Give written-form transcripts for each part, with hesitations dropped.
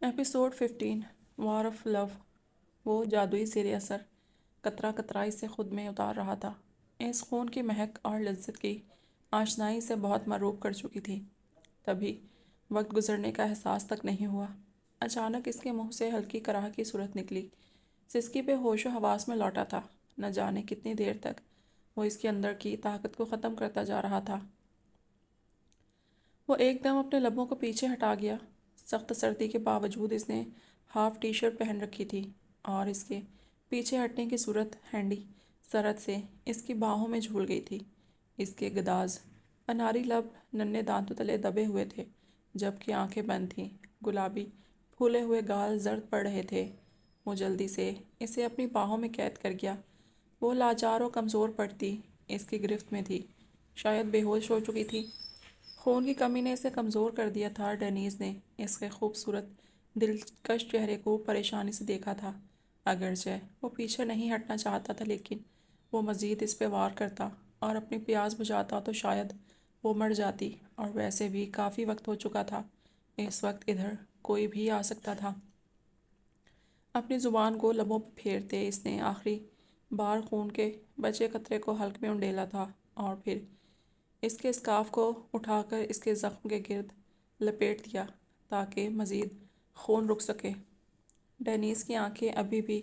Episode 15 war of لو۔ وہ جادوئی زیر اثر قطرہ قطرہ اسے خود میں اتار رہا تھا۔ اس خون کی مہک اور لذت کی آشنائی سے بہت مرعوب کر چکی تھی۔ تبھی وقت گزرنے کا احساس تک نہیں ہوا۔ اچانک اس کے منہ سے ہلکی کراہ کی صورت نکلی۔ سسکی بے ہوش و حواس میں لوٹا تھا۔ نہ جانے کتنی دیر تک وہ اس کے اندر کی طاقت کو ختم کرتا جا رہا تھا۔ وہ ایک دم اپنے لبوں کو پیچھے ہٹا گیا۔ سخت سردی کے باوجود اس نے ہاف ٹی شرٹ پہن رکھی تھی اور اس کے پیچھے ہٹنے کی صورت ہینڈی سرد سے اس کی باہوں میں جھول گئی تھی۔ اس کے گداز اناری لب ننھے دانتوں تلے دبے ہوئے تھے جبکہ آنکھیں بند تھیں۔ گلابی پھولے ہوئے گال زرد پڑ رہے تھے۔ وہ جلدی سے اسے اپنی باہوں میں قید کر گیا۔ وہ لاچار و کمزور پڑتی اس کی گرفت میں تھی، شاید بے ہوش ہو چکی تھی۔ خون کی کمی نے اسے کمزور کر دیا تھا۔ ڈینیز نے اس کے خوبصورت دلکش چہرے کو پریشانی سے دیکھا تھا۔ اگرچہ وہ پیچھے نہیں ہٹنا چاہتا تھا لیکن وہ مزید اس پہ وار کرتا اور اپنی پیاس بجھاتا تو شاید وہ مر جاتی، اور ویسے بھی کافی وقت ہو چکا تھا۔ اس وقت ادھر کوئی بھی آ سکتا تھا۔ اپنی زبان کو لبوں پہ پھیرتے اس نے آخری بار خون کے بچے قطرے کو حلق میں انڈیلا تھا اور پھر اس کے اسکارف کو اٹھا کر اس کے زخم کے گرد لپیٹ دیا تاکہ مزید خون رک سکے۔ ڈینیز کی آنکھیں ابھی بھی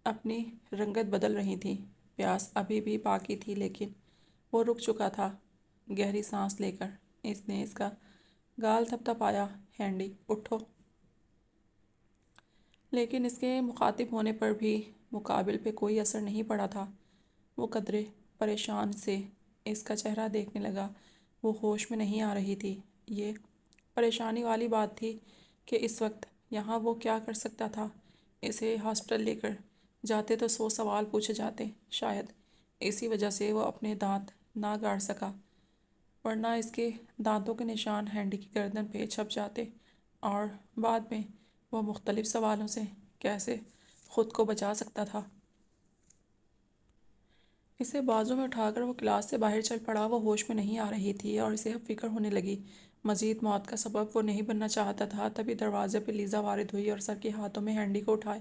اپنی رنگت بدل رہی تھیں۔ پیاس ابھی بھی باقی تھی لیکن وہ رک چکا تھا۔ گہری سانس لے کر اس نے اس کا گال تھپتھپایا، ہینڈی اٹھو۔ لیکن اس کے مخاطب ہونے پر بھی مقابل پہ کوئی اثر نہیں پڑا تھا۔ وہ قدرے پریشان سے اس کا چہرہ دیکھنے لگا۔ وہ ہوش میں نہیں آ رہی تھی۔ یہ پریشانی والی بات تھی کہ اس وقت یہاں وہ کیا کر سکتا تھا۔ اسے ہاسپٹل لے کر جاتے تو 100 سوال پوچھے جاتے۔ شاید اسی وجہ سے وہ اپنے دانت نہ گاڑ سکا، ورنہ اس کے دانتوں کے نشان ہینڈی کی گردن پہ چھپ جاتے اور بعد میں وہ مختلف سوالوں سے کیسے خود کو بچا سکتا تھا۔ اسے بازو میں اٹھا کر وہ کلاس سے باہر چل پڑا۔ وہ ہوش میں نہیں آ رہی تھی اور اسے اب فکر ہونے لگی۔ مزید موت کا سبب وہ نہیں بننا چاہتا تھا۔ تبھی دروازے پہ لیزا وارد ہوئی اور سر کے ہاتھوں میں ہینڈی کو اٹھائے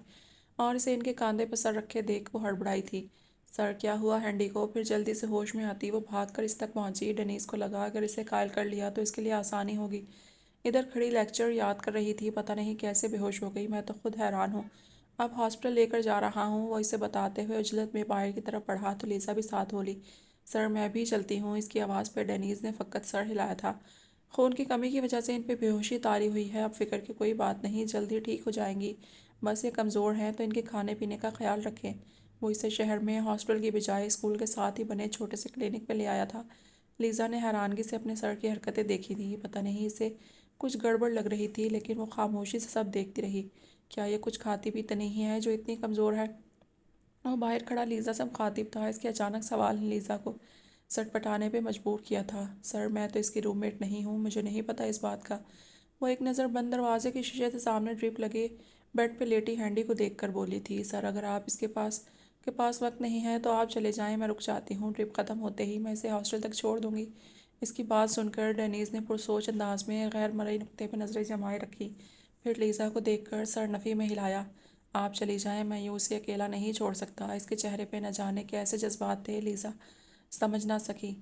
اور اسے ان کے کاندھے پر سر رکھے دیکھ وہ ہڑبڑائی تھی۔ سر کیا ہوا ہینڈی کو؟ پھر جلدی سے ہوش میں آتی وہ بھاگ کر اس تک پہنچی۔ ڈینیز کو لگا اگر اسے قائل کر لیا تو اس کے لیے آسانی ہوگی۔ ادھر کھڑی لیکچر یاد کر رہی تھی، پتہ نہیں کیسے بے ہوش ہو گئی، میں تو خود حیران ہوں۔ اب ہاسپٹل لے کر جا رہا ہوں، وہ اسے بتاتے ہوئے عجلت میں باہر کی طرف بڑھا تو لیزا بھی ساتھ ہو لی۔ سر میں بھی چلتی ہوں۔ اس کی آواز پہ ڈینیز نے فقط سر ہلایا تھا۔ خون کی کمی کی وجہ سے ان پہ بے ہوشی طاری ہوئی ہے۔ اب فکر کی کوئی بات نہیں، جلدی ٹھیک ہو جائیں گی، بس یہ کمزور ہیں تو ان کے کھانے پینے کا خیال رکھیں۔ وہ اسے شہر میں ہاسپٹل کی بجائے اسکول کے ساتھ ہی بنے چھوٹے سے کلینک پہ لے آیا تھا۔ لیزا نے حیرانگی سے اپنے سر کی حرکتیں دیکھی تھیں۔ پتہ نہیں اسے کچھ گڑبڑ لگ رہی تھی لیکن وہ خاموشی سے سب دیکھتی رہی۔ کیا یہ کچھ کھاتی پیتی نہیں ہے جو اتنی کمزور ہے؟ وہ باہر کھڑا لیزا سے مخاطب تھا۔ اس کے اچانک سوال نے لیزا کو سٹپٹانے پہ مجبور کیا تھا۔ سر میں تو اس کی روم میٹ نہیں ہوں، مجھے نہیں پتہ اس بات کا۔ وہ ایک نظر بند دروازے کے شیشے سے سامنے ڈرپ لگے بیڈ پہ لیٹی ہینڈی کو دیکھ کر بولی تھی، سر اگر آپ اس کے پاس وقت نہیں ہے تو آپ چلے جائیں، میں رک جاتی ہوں، ڈرپ ختم ہوتے ہی میں اسے ہاسٹل تک چھوڑ دوں گی۔ اس کی بات سن کر ڈینیز نے پرسوچ انداز میں غیر مرئی نقطے پہ نظریں جمائے رکھی، پھر لیزا کو دیکھ کر سر نفی میں ہلایا۔ آپ چلی جائیں، میں یوں اسے اکیلا نہیں چھوڑ سکتا۔ اس کے چہرے پہ نہ جانے کیسے جذبات تھے لیزا سمجھ نہ سکی۔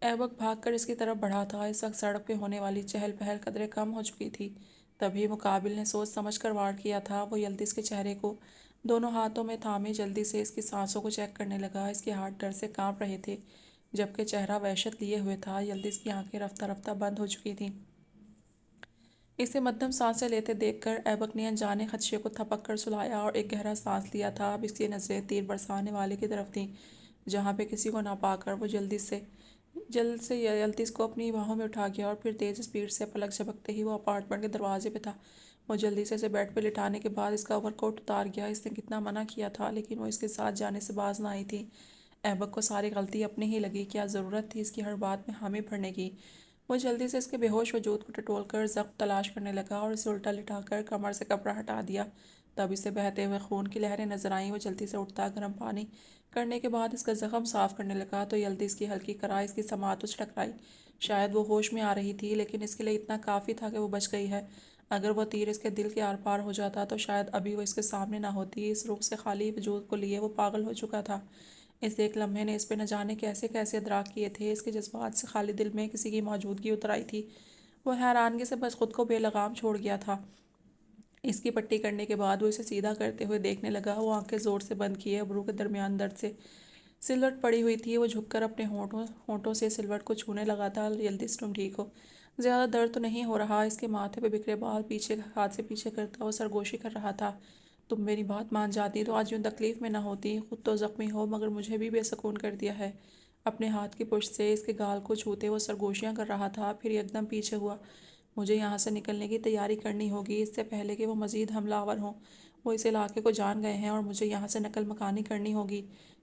ایبک بھاگ کر اس کی طرف بڑھا تھا۔ اس وقت سڑک پہ ہونے والی چہل پہل قدرے کم ہو چکی تھی۔ تبھی مقابل نے سوچ سمجھ کر وار کیا تھا۔ وہ یلدز کے چہرے کو دونوں ہاتھوں میں تھامے جلدی سے اس کی سانسوں کو چیک کرنے لگا۔ اس کے ہاتھ ڈر سے کانپ رہے تھے جبکہ چہرہ وحشت لیے ہوئے تھا۔ یلدز کی آنکھیں رفتہ رفتہ بند ہو چکی تھیں۔ اسے مدھم سانسیں لیتے دیکھ کر ایبک نے انجانے خدشے کو تھپک کر سلایا اور ایک گہرا سانس لیا تھا۔ اب اس کی نظریں تیر برسانے والے کی طرف تھیں جہاں پہ کسی کو نہ پا کر وہ جلد سے یلدز کو اپنی باہوں میں اٹھا گیا اور پھر تیز اسپیڈ سے پلک جھپکتے ہی وہ اپارٹمنٹ کے دروازے پہ تھا۔ وہ جلدی سے اسے بیڈ پہ لٹانے کے بعد اس کا اوور کوٹ اتار گیا۔ اس نے کتنا منع کیا تھا لیکن وہ اس کے ساتھ جانے سے باز نہ آئی تھی۔ ایبک کو ساری غلطی اپنی ہی لگی۔ کیا ضرورت تھی اس کی ہر بات میں حامی بھرنے کی؟ وہ جلدی سے اس کے بے ہوش وجود کو ٹٹول کر زخم تلاش کرنے لگا اور اسے الٹا لٹا کر کمر سے کپڑا ہٹا دیا۔ تب اسے بہتے ہوئے خون کی لہریں نظر آئیں۔ وہ جلدی سے اٹھتا گرم پانی کرنے کے بعد اس کا زخم صاف کرنے لگا تو یلدز کی ہلکی کراہ اس کی سماعتوں سے ٹکرائی۔ شاید وہ ہوش میں آ رہی تھی لیکن اس کے لیے اتنا کافی تھا کہ وہ بچ گئی ہے۔ اگر وہ تیر اس کے دل کے آر پار ہو جاتا تو شاید ابھی وہ اس کے سامنے نہ ہوتی۔ اس روح سے خالی وجود کو لیے وہ پاگل ہو چکا تھا۔ اس ایک لمحے نے اس پہ نہ جانے کیسے کیسے ادراک کیے تھے۔ اس کے جذبات سے خالی دل میں کسی کی موجودگی اتر آئی تھی۔ وہ حیرانگی سے بس خود کو بے لگام چھوڑ گیا تھا۔ اس کی پٹی کرنے کے بعد وہ اسے سیدھا کرتے ہوئے دیکھنے لگا۔ وہ آنکھیں زور سے بند کیے، ابرو کے درمیان درد سے سلوٹ پڑی ہوئی تھی۔ وہ جھک کر اپنے ہونٹوں سے سلوٹ کو چھونے لگا تھا۔ جلدی سے تم ٹھیک ہو؟ زیادہ درد تو نہیں ہو رہا؟ اس کے ماتھے پہ بکھرے بال پیچھے ہاتھ سے پیچھے کرتا وہ سرگوشی کر رہا تھا۔ تم میری بات مان جاتی تو آج یوں تکلیف میں نہ ہوتی۔ خود تو زخمی ہو مگر مجھے بھی بے سکون کر دیا ہے۔ اپنے ہاتھ کی پشت سے اس کے گال کو چھوتے وہ سرگوشیاں کر رہا تھا، پھر ایک دم پیچھے ہوا۔ مجھے یہاں سے نکلنے کی تیاری کرنی ہوگی اس سے پہلے کہ وہ مزید حملہ آور ہوں۔ وہ اس علاقے کو جان گئے ہیں اور مجھے یہاں سے نقل مکانی کرنی ہوگی۔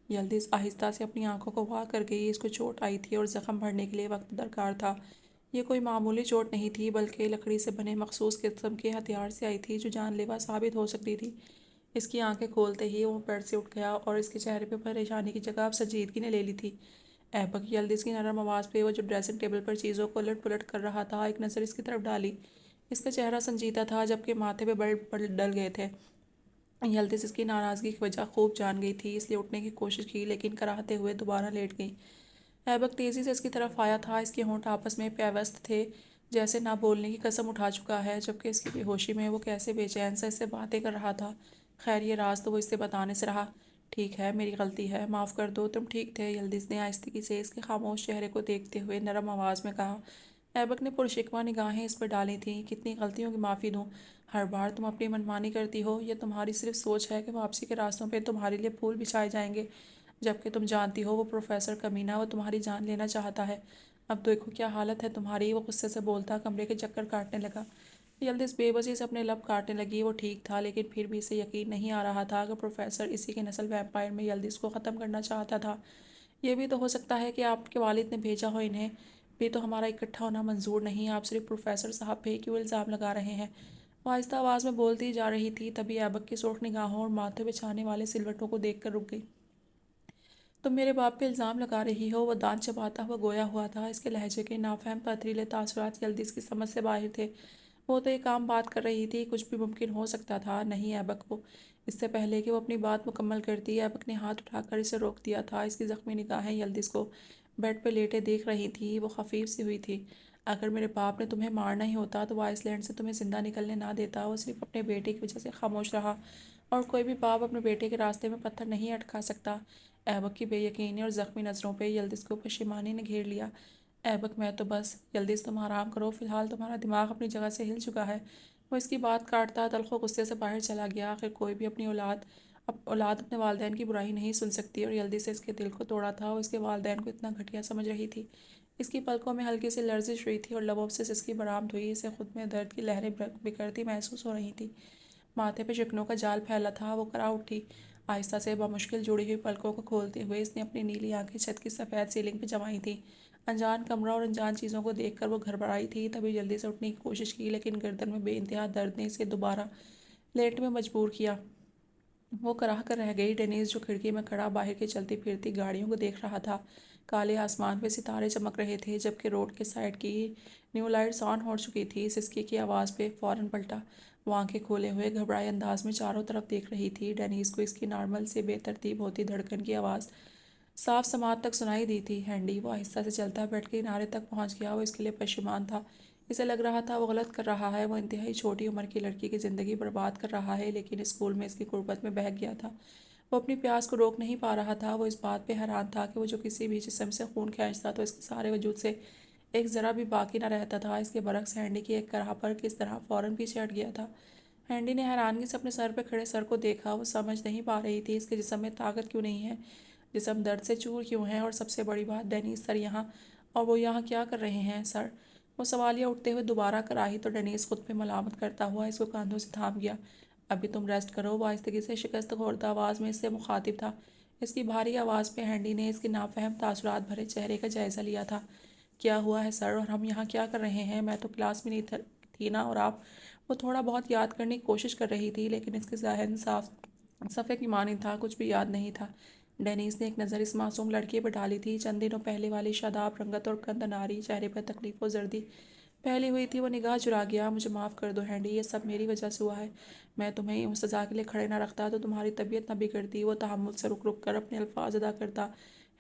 یلدز آہستہ سے اپنی آنکھوں کو وا کر گئی۔ اس کو چوٹ آئی تھی اور زخم بھرنے کے لیے وقت درکار تھا۔ یہ کوئی معمولی چوٹ نہیں تھی بلکہ لکڑی سے بنے مخصوص قسم کے ہتھیار سے آئی تھی جو جان لیوا ثابت ہو سکتی تھی۔ اس کی آنکھیں کھولتے ہی وہ بیڈ سے اٹھ گیا اور اس کے چہرے پہ پریشانی کی جگہ اب سنجیدگی نے لے لی تھی۔ ایبک، یلدز کی نرم آواز پہ وہ جو ڈریسنگ ٹیبل پر چیزوں کو الٹ پلٹ کر رہا تھا، ایک نظر اس کی طرف ڈالی۔ اس کا چہرہ سنجیدہ تھا جبکہ ماتھے پہ بل ڈل گئے تھے۔ یلدز اس کی ناراضگی کی وجہ خوب جان گئی تھی، اس لیے اٹھنے کی کوشش کی لیکن کراہتے ہوئے دوبارہ لیٹ گئی۔ ایبک تیزی سے اس کی طرف آیا تھا۔ اس کے ہونٹ آپس میں پیوست تھے جیسے نہ بولنے کی قسم اٹھا چکا ہے، جبکہ اس کی بے ہوشی میں وہ کیسے بے چین سے اس سے باتیں کر رہا تھا۔ خیر یہ راز تو وہ اس سے بتانے سے رہا۔ ٹھیک ہے، میری غلطی ہے، معاف کر دو، تم ٹھیک تھے، یلدز نے آہستگی سے اس کے خاموش چہرے کو دیکھتے ہوئے نرم آواز میں کہا۔ ایبک نے پرشکوہ نگاہیں اس پر ڈالی تھیں۔ کتنی غلطیوں کی معافی دوں؟ ہر بار تم اپنی منمانی کرتی ہو۔ یہ تمہاری صرف سوچ ہے کہ واپسی کے راستوں پہ تمہارے لیے پھول بچھائے جائیں گے، جبکہ تم جانتی ہو وہ پروفیسر کمینہ وہ تمہاری جان لینا چاہتا ہے۔ اب دیکھو کیا حالت ہے تمہاری۔ وہ غصے سے بولتا کمرے کے چکر کاٹنے لگا۔ یلدز بے بسی سے اپنے لب کاٹنے لگی۔ وہ ٹھیک تھا لیکن پھر بھی اسے یقین نہیں آ رہا تھا کہ پروفیسر اسی کی نسل ویمپائر میں یلدز کو ختم کرنا چاہتا تھا۔ یہ بھی تو ہو سکتا ہے کہ آپ کے والد نے بھیجا ہو انہیں بھی تو ہمارا اکٹھا ہونا منظور نہیں۔ آپ صرف پروفیسر صاحب پہ کیوں الزام لگا رہے ہیں؟ وہ آہستہ آواز میں بولتی جا رہی تھی، تبھی ایبک کی سرخ نگاہوں اور ماتھے پہ چھانے والے سلوٹوں کو دیکھ کر رک گئی۔ تم میرے باپ پہ الزام لگا رہی ہو؟ وہ دانت چباتا ہوا گویا ہوا تھا۔ اس کے لہجے کے نافہم پتھریلے تاثرات یلدز کی سمجھ سے باہر تھے۔ وہ تو ایک عام بات کر رہی تھی، کچھ بھی ممکن ہو سکتا تھا۔ نہیں ایبک، وہ اس سے پہلے کہ وہ اپنی بات مکمل کرتی، ایبک نے ہاتھ اٹھا کر اسے روک دیا تھا۔ اس کی زخمی نگاہیں یلدز کو بیڈ پہ لیٹے دیکھ رہی تھیں۔ وہ خفیف سی ہوئی تھی۔ اگر میرے باپ نے تمہیں مارنا ہی ہوتا تو وہ آئس لینڈ سے تمہیں زندہ نکلنے نہ دیتا۔ وہ صرف اپنے بیٹے کی وجہ سے خاموش رہا، اور کوئی بھی باپ اپنے بیٹے کے راستے میں پتھر نہیں اٹکا سکتا۔ ایبک کی بے یقینی اور زخمی نظروں پہ یلدز کو پشیمانی نے گھیر لیا۔ ایبک میں تو بس، یلدز تم آرام کرو، فی الحال تمہارا دماغ اپنی جگہ سے ہل چکا ہے۔ وہ اس کی بات کاٹتا تلخ و غصے سے باہر چلا گیا۔ آخر کوئی بھی اپنی اولاد اپنے والدین کی برائی نہیں سن سکتی، اور جلدی سے اس کے دل کو توڑا تھا۔ وہ اس کے والدین کو اتنا گھٹیا سمجھ رہی تھی۔ اس کی پلکوں میں ہلکی سی لرزش ہوئی تھی اور لبوں سے سسکی برآمد ہوئی۔ اسے خود میں درد کی لہریں بکھرتی محسوس ہو رہی تھیں۔ ماتھے پہ شکنوں کا جال پھیلا تھا۔ وہ کرا اٹھی، آہستہ سے بمشکل جڑی ہوئی پلکوں کو کھولتے ہوئے اس نے اپنی نیلی آنکھیں چھت کی سفید سیلنگ پہ جمائی تھیں۔ انجان کمرہ اور انجان چیزوں کو دیکھ کر وہ گھبرائی تھی، تبھی جلدی سے اٹھنے کی کوشش کی لیکن گردن میں بے انتہا درد نے اسے دوبارہ لیٹنے میں مجبور کیا۔ وہ کراہ کر رہ گئی۔ ڈینیز جو کھڑکی میں کھڑا باہر کی چلتی پھرتی گاڑیوں کو دیکھ رہا تھا۔ کالے آسمان پہ ستارے چمک رہے تھے جبکہ روڈ کے سائڈ کی نیو لائٹس آن ہو چکی تھی۔ سسکی کی آواز پہ فوراً پلٹا۔ وہ آنکھیں کھولے ہوئے گھبرائے انداز میں چاروں طرف دیکھ رہی تھی۔ ڈینیز کو اس کی نارمل سے بے ترتیب ہوتی دھڑکن کی آواز صاف سماعت تک سنائی دی تھی۔ ہینڈی، وہ آہستہ سے چلتا بیڈ کے کنارے تک پہنچ گیا۔ وہ اس کے لیے پشیمان تھا۔ اسے لگ رہا تھا وہ غلط کر رہا ہے۔ وہ انتہائی چھوٹی عمر کی لڑکی کی زندگی برباد کر رہا ہے لیکن اسکول میں اس کی غربت میں بہک گیا تھا۔ وہ اپنی پیاس کو روک نہیں پا رہا تھا۔ وہ اس بات پہ حیران تھا کہ وہ جو کسی بھی جسم سے خون کھینچتا تو اس کے سارے وجود سے ایک ذرہ بھی باقی نہ رہتا تھا۔ اس کے برعکس ہینڈی کی ایک کرہ پر کس طرح فوراً پیچھے ہٹ گیا تھا۔ ہینڈی نے حیرانگی سے اپنے سر پہ کھڑے سر کو دیکھا۔ وہ سمجھ نہیں پا رہی تھی اس کے جسم میں طاقت کیوں نہیں ہے، جسم درد سے چور کیوں ہے، اور سب سے بڑی بات ڈینیز سر یہاں، اور وہ یہاں کیا کر رہے ہیں سر؟ وہ سوالیہ اٹھتے ہوئے دوبارہ کراہی تو ڈینیز خود پہ ملامت کرتا ہوا اس کو کاندھوں سے تھام گیا۔ ابھی تم ریسٹ کرو، وہ آہستگی سے شکست خوردہ آواز میں اس سے مخاطب تھا۔ اس کی بھاری آواز پہ ہینڈی نے اس کے نافہم تاثرات بھرے چہرے کا جائزہ لیا تھا۔ کیا ہوا ہے سر، اور ہم یہاں کیا کر رہے ہیں؟ میں تو کلاس میں نہیں تھی نا، اور آپ؟ وہ تھوڑا بہت یاد کرنے کی کوشش کر رہی تھی لیکن اس کے ذہن صاف صفحے کی مانند تھا، کچھ بھی یاد نہیں تھا۔ ڈینیز نے ایک نظر اس معصوم لڑکی پہ ڈالی تھی۔ چند دنوں پہلے والی شاداب رنگت اور کند ناری چہرے پر تکلیف و زردی پھیلی ہوئی تھی وہ نگاہ چرا گیا۔ مجھے معاف کر دو ہینڈی، یہ سب میری وجہ سے ہوا ہے۔ میں تمہیں یوں سزا کے لیے کھڑے نہ رکھتا تو تمہاری طبیعت نہ بگڑتی۔ وہ تحمل سے رک رک کر اپنے الفاظ ادا کرتا،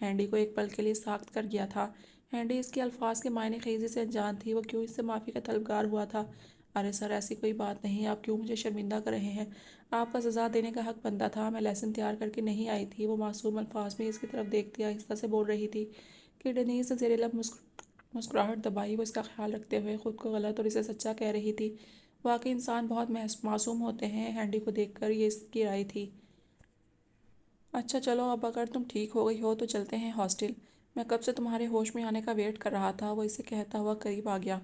ہینڈی کو ایک پل کے لیے ساخت کر گیا تھا۔ ہینڈی اس کے الفاظ کے معنی خیزی سے انجان تھی۔ وہ کیوں اس سے معافی کا طلبگار ہوا تھا؟ ارے سر، ایسی کوئی بات نہیں، آپ کیوں مجھے شرمندہ کر رہے ہیں؟ آپ کا سزا دینے کا حق بنتا تھا، میں لیسن تیار کر کے نہیں آئی تھی۔ وہ معصوم الفاظ میں اس کی طرف دیکھتی آہستہ سے بول رہی تھی کہ ڈینیز نے زیر لب مسکراہٹ دبائی۔ وہ اس کا خیال رکھتے ہوئے خود کو غلط اور اسے سچا کہہ رہی تھی۔ واقعی انسان بہت معصوم ہوتے ہیں، ہینڈی کو دیکھ کر یہ اس کی رائے تھی۔ اچھا چلو، اب اگر تم ٹھیک ہو گئی ہو تو چلتے ہیں ہاسٹل، میں کب سے تمہارے ہوش میں آنے کا ویٹ کر رہا تھا۔ وہ اسے کہتا ہوا قریب آ گیا۔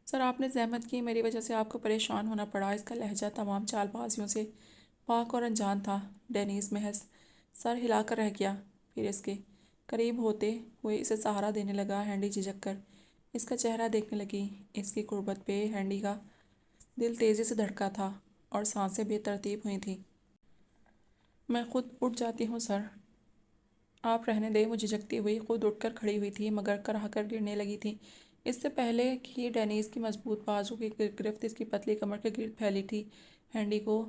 سر، آپ نے زحمت کی، میری وجہ سے آپ کو پریشان ہونا پڑا۔ اس کا لہجہ تمام چال بازیوں سے پاک اور انجان تھا۔ ڈینیز محض سر ہلا کر رہ گیا، پھر اس کے قریب ہوتے ہوئے اسے سہارا دینے لگا۔ ہینڈی جھجک کر اس کا چہرہ دیکھنے لگی۔ اس کی قربت پہ ہینڈی کا دل تیزی سے دھڑکا تھا اور سانسیں بے ترتیب ہوئی تھیں۔ میں خود اٹھ جاتی ہوں سر، آپ رہنے دیں۔ وہ جھجکتی ہوئی خود اٹھ کر کھڑی ہوئی تھی مگر کرہ کر گرنے لگی تھی۔ اس سے پہلے کہ ڈینیز کی مضبوط بازو کی گرفت اس کی پتلی کمر کے گرد پھیلی تھی، ہینڈی کو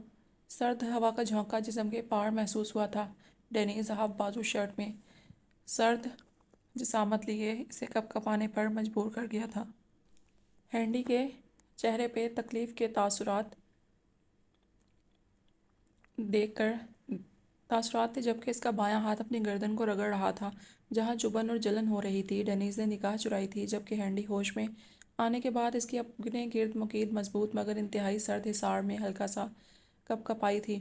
سرد ہوا کا جھونکا جسم کے پار محسوس ہوا تھا۔ ڈینیز ہاف بازو شرٹ میں سرد جسامت لیے اسے کپ کپانے پر مجبور کر گیا تھا۔ ہینڈی کے چہرے پہ تکلیف کے تاثرات تھے جبکہ اس کا بایاں ہاتھ اپنی گردن کو رگڑ رہا تھا جہاں چبھن اور جلن ہو رہی تھی۔ ڈینیز نے نگاہ چرائی تھی جبکہ ہینڈی ہوش میں آنے کے بعد اس کی اپنے گرد مقید مضبوط مگر انتہائی سرد حصار میں ہلکا سا کپ کپائی تھی۔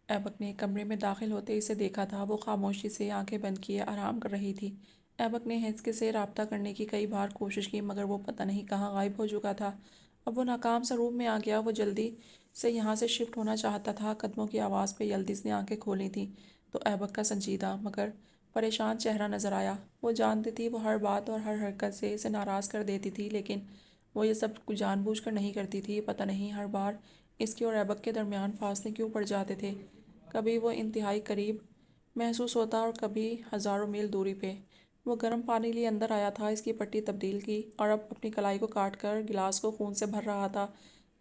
ایبک نے کمرے میں داخل ہوتے اسے دیکھا تھا۔ وہ خاموشی سے آنکھیں بند کیے آرام کر رہی تھی۔ ایبک نے ہنسکے سے رابطہ کرنے کی کئی بار کوشش کی مگر وہ پتہ نہیں کہاں غائب ہو چکا تھا۔ اب وہ ناکام سا روم میں آ گیا۔ وہ جلدی سے یہاں سے شفٹ ہونا چاہتا تھا۔ قدموں کی آواز پہ یلدز نے آنکھیں کھولی تھیں تو ایبک کا سنجیدہ مگر پریشان چہرہ نظر آیا۔ وہ جانتی تھی وہ ہر بات اور ہر حرکت سے اسے ناراض کر دیتی تھی لیکن وہ یہ سب جان بوجھ کر نہیں کرتی تھی۔ پتہ نہیں ہر بار اس کے اور ایبک کے درمیان فاصلے کیوں پڑ جاتے تھے، کبھی وہ انتہائی قریب محسوس ہوتا اور کبھی ہزاروں میل دوری پہ۔ وہ گرم پانی لیے اندر آیا تھا، اس کی پٹی تبدیل کی اور اب اپنی کلائی کو کاٹ کر گلاس کو خون سے بھر رہا تھا۔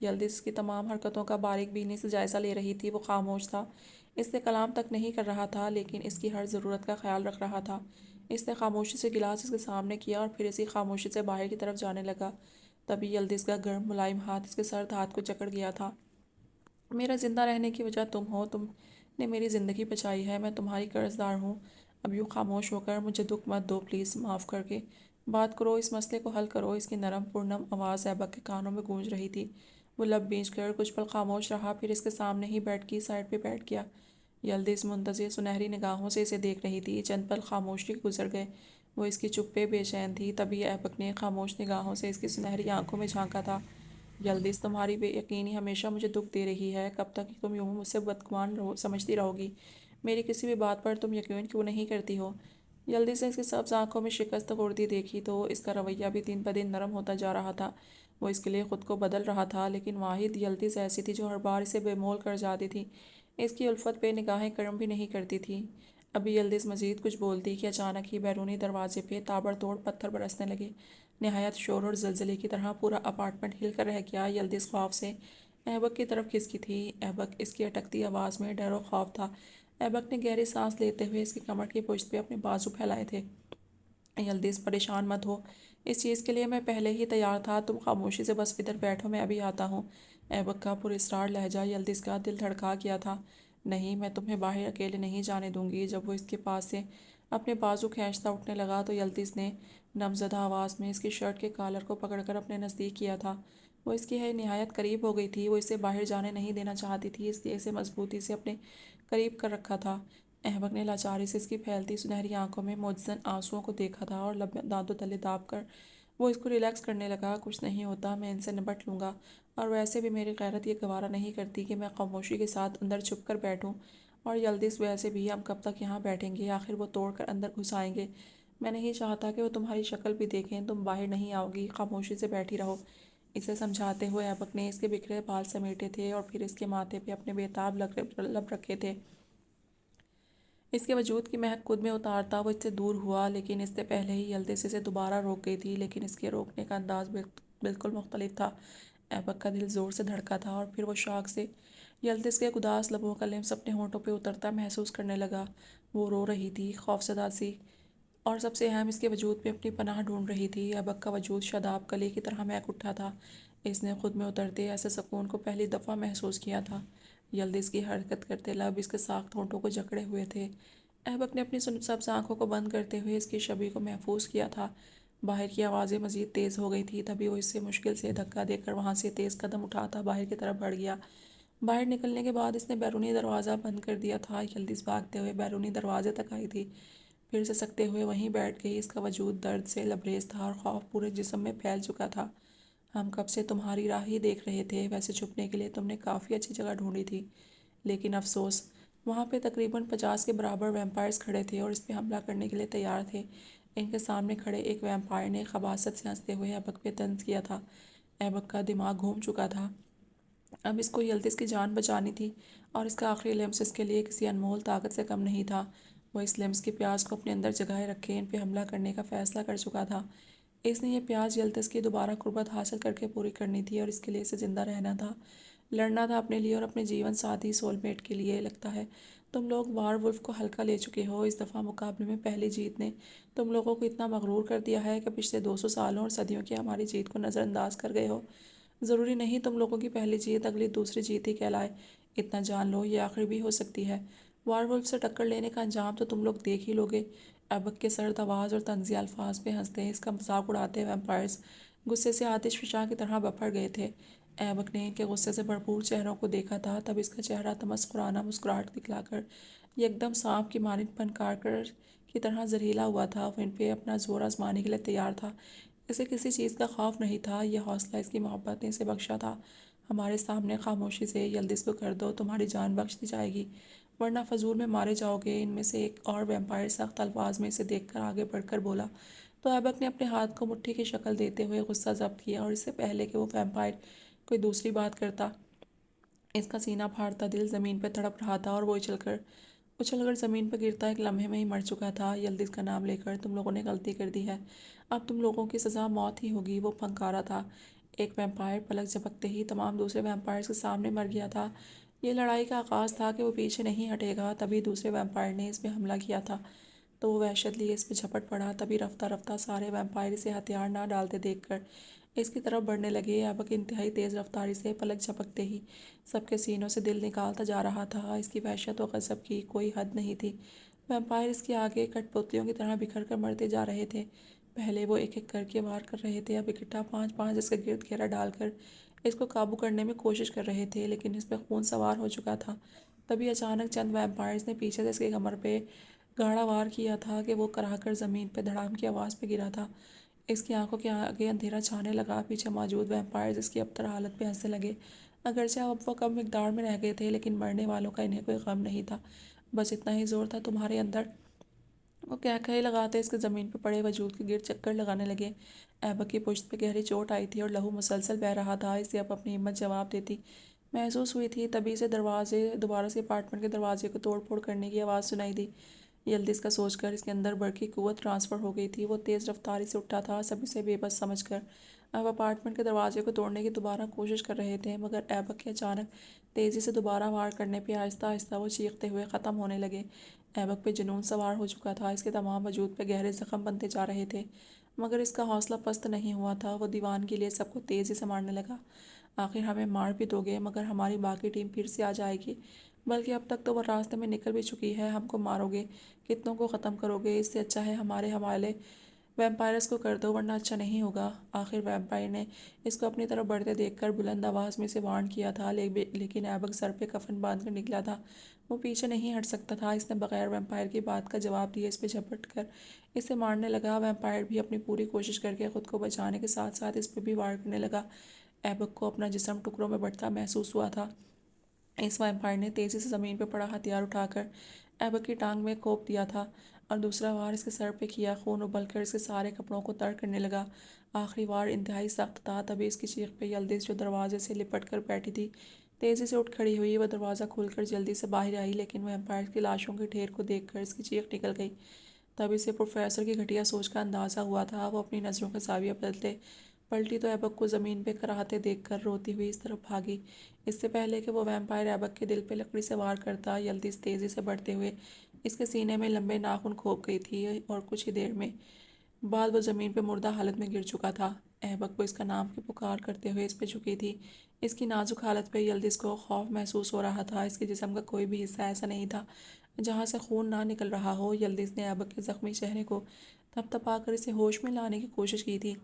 یلدز کی تمام حرکتوں کا باریک بینی سے جائزہ لے رہی تھی۔ وہ خاموش تھا، اس سے کلام تک نہیں کر رہا تھا لیکن اس کی ہر ضرورت کا خیال رکھ رہا تھا۔ اس نے خاموشی سے گلاس اس کے سامنے کیا اور پھر اسی خاموشی سے باہر کی طرف جانے لگا۔ تبھی یلدز کا گرم ملائم ہاتھ اس کے سرد ہاتھ کو جکڑ گیا تھا۔ میرا زندہ رہنے کی وجہ تم ہو، تم نے میری زندگی بچائی ہے، میں تمہاری قرض دار ہوں۔ اب یوں خاموش ہو کر مجھے دکھ مت دو پلیز، معاف کر کے بات کرو، اس مسئلے کو حل کرو۔ اس کی نرم پرنم آواز ایبک کے کانوں میں گونج رہی تھی۔ وہ لب بھینچ کر کچھ پل خاموش رہا پھر اس کے سامنے ہی بیڈ کی سائڈ پہ بیٹھ گیا۔ یلدز منتظر سنہری نگاہوں سے اسے دیکھ رہی تھی۔ چند پل خاموشی گزر گئے، وہ اس کی چپ پہ بے چین تھی۔ تبھی ایبک نے خاموش نگاہوں سے اس کی سنہری آنکھوں میں جھانکا تھا۔ یلدز، تمہاری بے یقینی ہمیشہ مجھے دکھ دے رہی ہے، کب تک تم یوں مجھ سے بدگمان سمجھتی رہو گی؟ میری کسی بھی بات پر تم یقین کیوں نہیں کرتی ہو؟ یلدز نے اس کی سبز آنکھوں میں شکست خوردی دیکھی تو اس کا رویہ بھی دن بدن نرم ہوتا جا رہا تھا۔ وہ اس کے لیے خود کو بدل رہا تھا لیکن واحد یلدز ایسی تھی جو ہر بار اسے بے مول کر جاتی تھی۔ اس کی الفت پہ نگاہیں کرم بھی نہیں کرتی تھیں۔ ابھی یلدز مزید کچھ بولتی کہ اچانک ہی بیرونی دروازے پہ تابڑ توڑ پتھر برسنے لگے، نہایت شور اور زلزلے کی طرح پورا اپارٹمنٹ ہل کر رہ گیا۔ یلدز خوف سے ایبک کی طرف کھسکی تھی۔ ایبک، اس کی اٹکتی آواز میں ڈر و خوف تھا۔ ایبک نے گہری سانس لیتے ہوئے اس کی کمر کی پشت پہ اپنے بازو پھیلائے تھے۔ یلدز، پریشان مت ہو، اس چیز کے لیے میں پہلے ہی تیار تھا، تم خاموشی سے بس ادھر بیٹھو، میں ابھی آتا ہوں۔ ایبک کا پراسرار لہجہ یلدز کا دل دھڑکا گیا تھا۔ نہیں، میں تمہیں باہر اکیلے نہیں جانے دوں گی۔ جب وہ اس کے پاس سے اپنے بازو کھینچتا اٹھنے لگا تو یلدز نے نم زدہ آواز میں اس کی شرٹ کے کالر کو پکڑ کر اپنے نزدیک کیا تھا۔ وہ اس کی نہایت قریب ہو گئی تھی، وہ اسے باہر جانے نہیں دینا چاہتی تھی اس لیے اسے مضبوطی سے اپنے قریب کر رکھا تھا۔ ایبک نے لاچاری سے اس کی پھیلتی سنہری آنکھوں میں معجزن آنسوؤں کو دیکھا تھا اور لب دانتوں تلے داب کر وہ اس کو ریلیکس کرنے لگا۔ کچھ نہیں ہوتا، میں ان سے نپٹ لوں گا، اور ویسے بھی میری غیرت یہ گوارا نہیں کرتی کہ میں خاموشی کے ساتھ اندر چھپ کر بیٹھوں، اور یلدز ویسے بھی ہم کب تک یہاں بیٹھیں گے، آخر وہ توڑ کر اندر گھس آئیں گے۔ میں نہیں چاہتا کہ وہ تمہاری شکل بھی دیکھیں، تم باہر نہیں آؤ گی، خاموشی سے بیٹھی رہو۔ اسے سمجھاتے ہوئے ایبک نے اس کے بکھرے بال سمیٹے تھے اور پھر اس کے ماتھے پہ اپنے بے تاب لب رکھے تھے۔ اس کے وجود کی مہک خود میں اتارتا وہ اس سے دور ہوا، لیکن اس سے پہلے ہی یلدز اسے دوبارہ روک گئی تھی، لیکن اس کے روکنے کا انداز بالکل مختلف تھا۔ ایبک کا دل زور سے دھڑکا تھا اور پھر وہ شوق سے یلدز کے اداس لبوں کا لمس اپنے ہونٹوں پہ اترتا محسوس کرنے لگا۔ وہ رو رہی تھی، خوفزدہ سی، اور سب سے اہم اس کے وجود میں اپنی پناہ ڈھونڈ رہی تھی۔ ایبک کا وجود شاداب کلی کی طرح مہک اٹھا تھا۔ اس نے خود میں اترتے ایسے سکون کو پہلی دفعہ محسوس کیا تھا۔ یلدز کی حرکت کرتے لب اس کے ساخت ہونٹوں کو جکڑے ہوئے تھے۔ ایبک نے اپنی سبز آنکھوں کو بند کرتے ہوئے اس کی شبیہ کو محفوظ کیا تھا۔ باہر کی آوازیں مزید تیز ہو گئی تھی، تبھی وہ اس سے مشکل سے دھکا دے کر وہاں سے تیز قدم اٹھاتا باہر کی طرف بڑھ گیا۔ باہر نکلنے کے بعد اس نے بیرونی دروازہ بند کر دیا تھا۔ یلدز بھاگتے ہوئے بیرونی دروازے تک آئی تھی، پھر سسکتے ہوئے وہیں بیٹھ گئی۔ اس کا وجود درد سے لبریز تھا اور خوف پورے جسم میں پھیل چکا تھا۔ ہم کب سے تمہاری راہ ہی دیکھ رہے تھے، ویسے چھپنے کے لیے تم نے کافی اچھی جگہ ڈھونڈی تھی، لیکن افسوس۔ وہاں پہ تقریباً 50 کے برابر ویمپائرز کھڑے تھے اور اس پہ حملہ کرنے کے لیے تیار تھے۔ ان کے سامنے کھڑے ایک ویمپائر نے خباثت سے ہنستے ہوئے ایبک پہ طنز کیا تھا۔ ایبک کا دماغ گھوم چکا تھا۔ اب اس کو یلدز کی جان بچانی تھی اور اس کا آخری لمس اس کے لیے کسی انمول طاقت سے کم نہیں تھا۔ وہ اس لمس کی پیاس کو اپنے اندر جگائے رکھے ان پہ حملہ کرنے کا فیصلہ کر چکا تھا۔ اس نے یہ پیاس یلدز کی دوبارہ قربت حاصل کر کے پوری کرنی تھی اور اس کے لیے اسے زندہ رہنا تھا، لڑنا تھا اپنے لیے اور اپنے جیون ساتھی سول میٹ کے لیے۔ لگتا ہے تم لوگ وار ولف کو ہلکا لے چکے ہو۔ اس دفعہ مقابلے میں پہلی جیت نے تم لوگوں کو اتنا مغرور کر دیا ہے کہ پچھلے 200 سالوں اور صدیوں کی ہماری جیت کو نظر انداز کر گئے ہو۔ ضروری نہیں تم لوگوں کی پہلی جیت اگلی دوسری جیت ہی کہلائے۔ اتنا جان لو یہ آخری بھی ہو سکتی ہے۔ وار ولف سے ٹکر لینے کا انجام تو تم لوگ دیکھ ہی لوگے۔ ایبک کے سرد آواز اور طنزیہ الفاظ پہ ہنستے اس کا مذاق اڑاتے ویمپائرز غصے سے آتش فشاں کی طرح بپھڑ گئے تھے۔ ایبک نے ان کے غصے سے بھرپور چہروں کو دیکھا تھا، تب اس کا چہرہ تمسخرانہ مسکراہٹ دکھلا کر یکدم سانپ کی مانند پھنکار کی طرح زہریلا ہوا تھا۔ وہ ان پہ اپنا زور آزمانے کے لیے تیار تھا۔ اسے کسی چیز کا خوف نہیں تھا، یہ حوصلہ اس کی محبت نے اسے بخشا تھا۔ ہمارے سامنے خاموشی سے یلدز کو کر دو، تمہاری جان بخش دی جائے گی، ورنہ فضول میں مارے جاؤ گے۔ ان میں سے ایک اور ویمپائر سخت الفاظ میں اسے دیکھ کر آگے بڑھ کر بولا، تو ایبک نے اپنے ہاتھ کو مٹھی کی شکل دیتے ہوئے غصہ ضبط کیا اور اس سے پہلے کہ وہ ویمپائر کوئی دوسری بات کرتا، اس کا سینہ پھاڑتا دل زمین پہ تڑپ رہا تھا اور وہ اچھل کر زمین پہ گرتا ایک لمحے میں ہی مر چکا تھا۔ یلدز کا نام لے کر تم لوگوں نے غلطی کر دی ہے، اب تم لوگوں کی سزا موت ہی ہوگی۔ وہ پھنکارا تھا۔ ایک ویمپائر پلک جھپکتے ہی تمام دوسرے ویمپائرز کے سامنے مر گیا تھا۔ یہ لڑائی کا آغاز تھا کہ وہ پیچھے نہیں ہٹے گا۔ تبھی دوسرے ویمپائر نے اس پہ حملہ کیا تھا تو وہ وحشت لیے اس پہ جھپٹ پڑا۔ تبھی رفتہ رفتہ سارے ویمپائر اسے ہتھیار نہ ڈالتے دیکھ کر اس کی طرف بڑھنے لگے۔ ایبک انتہائی تیز رفتاری سے پلک جھپکتے ہی سب کے سینوں سے دل نکالتا جا رہا تھا۔ اس کی وحشت و غضب کی کوئی حد نہیں تھی۔ ویمپائر اس کے آگے کٹ پتلیوں کی طرح بکھر کر مرتے جا رہے تھے۔ پہلے وہ ایک ایک کر کے وار کر رہے تھے، اب اکٹھا پانچ پانچ اس کے گرد گھیرا ڈال کر اس کو قابو کرنے میں کوشش کر رہے تھے، لیکن اس پہ خون سوار ہو چکا تھا۔ تبھی اچانک چند ویمپائرز نے پیچھے سے اس کے کمر پہ گاڑا وار کیا تھا کہ وہ کراہ کر زمین پہ دھڑام کی آواز پہ گرا تھا۔ اس کی آنکھوں کے آگے اندھیرا چھانے لگا۔ پیچھے موجود ویمپائرز اس کی ابتر حالت پہ ہنسنے لگے۔ اگرچہ اب وہ کم مقدار میں رہ گئے تھے، لیکن مرنے والوں کا انہیں کوئی غم نہیں تھا، بس اتنا ہی زور تھا تمہارے اندر۔ وہ کہکہے لگاتے اس کے زمین پہ پڑے وجود کے گرد چکر لگانے لگے۔ ایبک کی پشت پہ گہری چوٹ آئی تھی اور لہو مسلسل بہہ رہا تھا۔ اسے اب اپنی ہمت جواب دیتی محسوس ہوئی تھی، تبھی سے دوبارہ سے اپارٹمنٹ کے دروازے کو توڑ پھوڑ کرنے کی آواز سنائی دی۔ یلدز کا سوچ کر اس کے اندر برقی قوت ٹرانسفر ہو گئی تھی۔ وہ تیز رفتاری سے اٹھا تھا، سب اسے بے بس سمجھ کر اب اپارٹمنٹ کے دروازے کو توڑنے کی دوبارہ کوشش کر رہے تھے، مگر ایبک کے اچانک تیزی سے دوبارہ وار کرنے پہ آہستہ آہستہ وہ چیختے ہوئے ختم ہونے لگے۔ ایبک پہ جنون سوار ہو چکا تھا، اس کے تمام وجود پہ گہرے زخم بنتے جا رہے تھے، مگر اس کا حوصلہ پست نہیں ہوا تھا۔ وہ دیوان کے لیے سب کو تیزی سے مارنے لگا۔ آخر ہمیں مار بھی دو گے، مگر ہماری باقی ٹیم پھر سے آ جائے گی، بلکہ اب تک تو وہ راستے میں نکل بھی چکی ہے۔ ہم کو مارو گے، کتنوں کو ختم کرو گے، اس سے اچھا ہے ہمارے حوالے ویمپائرز کو کر دو، ورنہ اچھا نہیں ہوگا۔ آخر ویمپائر نے اس کو اپنی طرف بڑھتے دیکھ کر بلند آواز میں اسے وارن کیا تھا، لیکن ایبک سر پہ کفن باندھ کر نکلا تھا، وہ پیچھے نہیں ہٹ سکتا تھا۔ اس نے بغیر ویمپائر کی بات کا جواب دیے اس پہ جھپٹ کر اسے مارنے لگا۔ ویمپائر بھی اپنی پوری کوشش کر کے خود کو بچانے کے ساتھ ساتھ اس پہ بھی وار کرنے لگا۔ ایبک کو اپنا جسم ٹکڑوں میں بٹتا محسوس ہوا تھا۔ اس ویمپائر نے تیزی سے زمین پہ پڑا ہتھیار اٹھا کر ایبک کی ٹانگ میں کھوپ دیا تھا اور دوسرا وار اس کے سر پہ کیا۔ خون ابل کر اس کے سارے کپڑوں کو تر کرنے لگا۔ آخری وار انتہائی سخت تھا، تبھی اس کی چیخ پہ یلدز جو دروازے سے لپٹ کر بیٹھی تھی تیزی سے اٹھ کھڑی ہوئی، وہ دروازہ کھول کر جلدی سے باہر آئی، لیکن ویمپائر کی لاشوں کے ڈھیر کو دیکھ کر اس کی چیخ نکل گئی۔ تب اسے پروفیسر کی گھٹیا سوچ کا اندازہ ہوا تھا۔ وہ اپنی نظروں کا زاویہ بدلتے پلٹی تو ایبک کو زمین پہ کراہتے دیکھ کر روتی ہوئی اس طرف بھاگی۔ اس سے پہلے کہ وہ ویمپائر ایبک کے دل پہ لکڑی سے وار کرتا، یلدز تیزی سے بڑھتے ہوئے اس کے سینے میں لمبے ناخن کھوپ گئی تھی اور کچھ ہی دیر میں بعد وہ زمین پہ مردہ حالت میں گر چکا تھا۔ ایبک کو اس کا نام کی پکار کرتے ہوئے اس پہ جھکی تھی۔ اس کی نازک حالت پہ یلدز کو خوف محسوس ہو رہا تھا۔ اس کے جسم کا کوئی بھی حصہ ایسا نہیں تھا جہاں سے خون نہ نکل رہا ہو۔ یلدز نے ایبک کے زخمی چہرے کو تھپتھپا کر اسے ہوش میں لانے کی کوشش کی تھی۔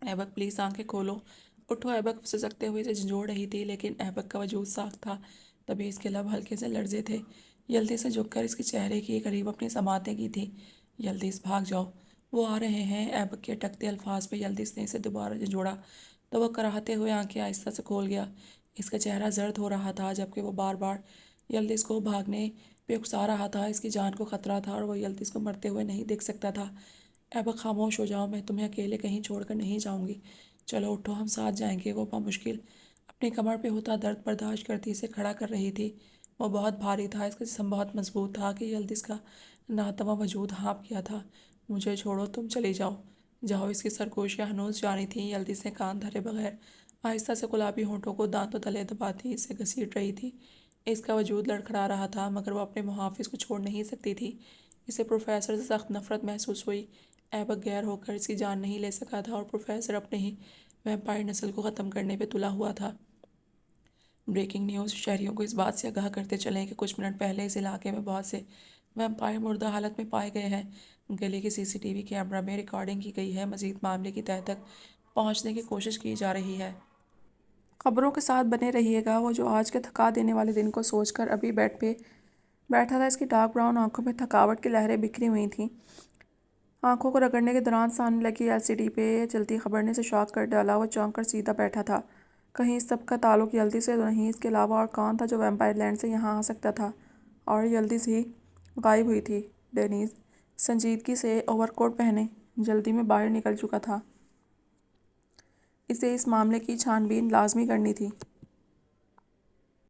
ایبک پلیز آنکھیں کھولو، اٹھو۔ ایبک سسکتے ہوئے اسے جھنجھوڑ رہی تھی، لیکن ایبک کا وجود ساکت تھا۔ تبھی اس کے لب ہلکے سے لرزے تھے۔ یلدز سے جھک کر اس کے چہرے کے قریب اپنی سماعتیں کی تھیں۔ یلدز بھاگ جاؤ، وہ آ رہے ہیں۔ ایبک کے اٹکتے الفاظ پہ یلدز نے اسے دوبارہ جھنجھوڑا تو وہ کراہتے ہوئے آنکھیں آہستہ سے کھول گیا۔ اس کا چہرہ زرد ہو رہا تھا، جبکہ وہ بار بار یلدز کو بھاگنے پہ اکسا رہا تھا۔ اس کی جان کو خطرہ تھا اور وہ یلدز کو مرتے ہوئے نہیں دیکھ سکتا تھا۔ ایبک خاموش ہو جاؤ، میں تمہیں اکیلے کہیں چھوڑ کر نہیں جاؤں گی، چلو اٹھو، ہم ساتھ جائیں گے۔ وہ بمشکل اپنی کمر پہ ہوتا درد برداشت کرتی اسے کھڑا کر رہی تھی۔ وہ بہت بھاری تھا، اس کا جسم بہت مضبوط تھا کہ یلدز کا ناتواں وجود ہانپ گیا تھا۔ مجھے چھوڑو، تم چلی جاؤ، جاؤ۔ اس کی سرگوشیاں ہنوز جاری تھیں۔ یلدز نے کان دھرے بغیر آہستہ سے گلابی ہونٹوں کو دانتوں تلے دباتی اسے گھسیٹ رہی تھی۔ اس کا وجود لڑکھڑا رہا تھا، مگر وہ اپنے محافظ کو چھوڑ نہیں سکتی تھی۔ اسے پروفیسر سے سخت نفرت محسوس ہوئی۔ ایبک غیر ہو کر اس کی جان نہیں لے سکا تھا اور پروفیسر اپنے ہی ویمپائر نسل کو ختم کرنے پہ تلا ہوا تھا۔ بریکنگ نیوز، شہریوں کو اس بات سے آگاہ کرتے چلیں کہ کچھ منٹ پہلے اس علاقے میں بہت سے ویمپائر مردہ حالت میں پائے گئے ہیں۔ گلی کے CCTV کیمرہ میں ریکارڈنگ کی گئی ہے۔ مزید معاملے کی تہہ تک پہنچنے کی کوشش کی جا رہی ہے۔ خبروں کے ساتھ بنے رہیے گا۔ وہ جو آج کے تھکا دینے والے دن کو سوچ کر ابھی بیڈ پہ بیٹھا تھا، اس کی ڈارک براؤن آنکھوں میں تھکاوٹ کی لہریں بکھری ہوئی تھیں۔ آنکھوں کو رگڑنے کے دوران سامنے لگی LCD پہ چلتی خبر نے اسے شاک کر ڈالا۔ وہ چونک کر سیدھا بیٹھا تھا۔ کہیں اس سب کا تعلق یلدز سے تو نہیں؟ اس کے علاوہ اور کون تھا جو ویمپائر لینڈ سے یہاں آ سکتا تھا؟ اور یلدز ہی غائب ہوئی تھی۔ ڈینیز سنجیدگی سے اوور کوٹ پہنے جلدی میں باہر نکل چکا تھا۔ اسے اس معاملے کی چھان بین لازمی کرنی تھی۔